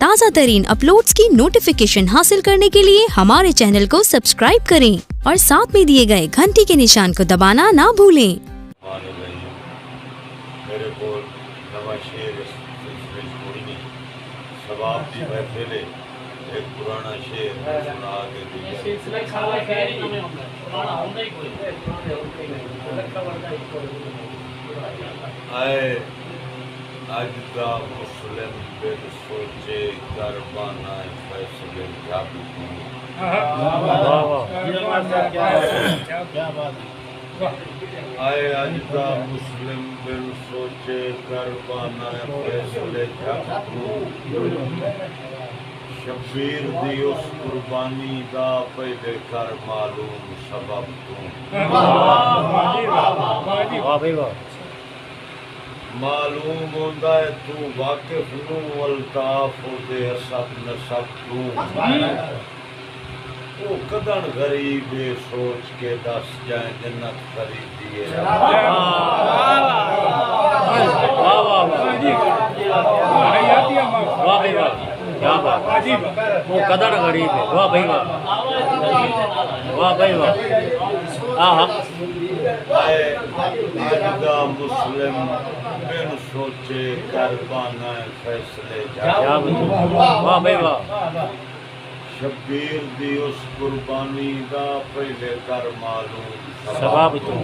تازہ ترین اپلوڈز کی نوٹیفیکیشن حاصل کرنے کے لیے ہمارے چینل کو سبسکرائب کریں اور ساتھ میں دیے گئے گھنٹی کے نشان کو دبانا نہ بھولیں۔ میرے کو نواں شعر اس سلسلے چھوڑی نہیں، ثواب دی محفل ہے، ایک پرانا شعر سنا کے آئے اج دا مسلم بن سوچے قربانہ فیصلے جب آئے اج دا مسلم بن سوچے قربانہ فیصلے جب شبیر دی اس قربانی دا پہلے کر معلوم سبب معلوم ہوندا ہے تو واقف نو الطاف دے سب نسب تو او کدن غریب سوچ کے دس جائیں جنت خریدی ہے وہ قدر غریب ہے۔ واہ بھائی واہ، واہ بھائی واہ۔ اے آجدہ مسلم بن سوچے قربانہ فیصلے جب واہ بھائی واہ۔ شبیر دی اس قربانی دا پہلے کر معلوم سبب تو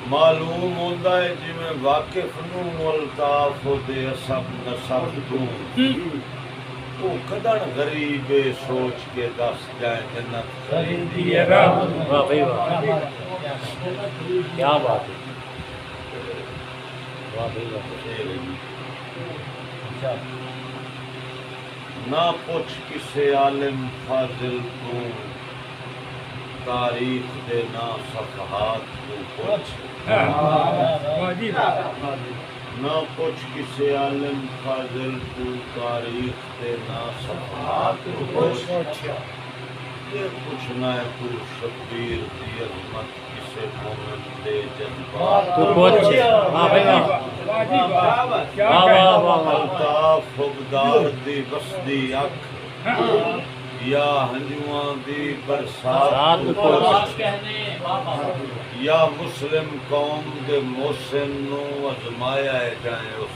معلوم ہوندا ہے جی میں واقف نو الطاف دے سب نسب تو او کدن غریب سوچ کے دس جائیں جنت خریدی ہے واہ بھائی واہ، کیا بات ہے، واہ بھائی واہ۔ نہ پوچھ کسے عالم فاضل تو تاریخ دے نہ صفحات تو پوچھ نہ پوچھ کسے عالم فاضل تو تاریخ دے نہ صفحات تو پوچھ یہ پوچھنا ہے تو شبیر دی عظمت کسے مومن دے جذبات تو پوچھ، واہ بھائی واہ، واہ واہ واہ۔ الطاف حقدار دی بسدی اکھ یا ہنجواں دی برسات پوچھ یا مسلم قوم دے محسن نو ازمایا ہے جائیں اس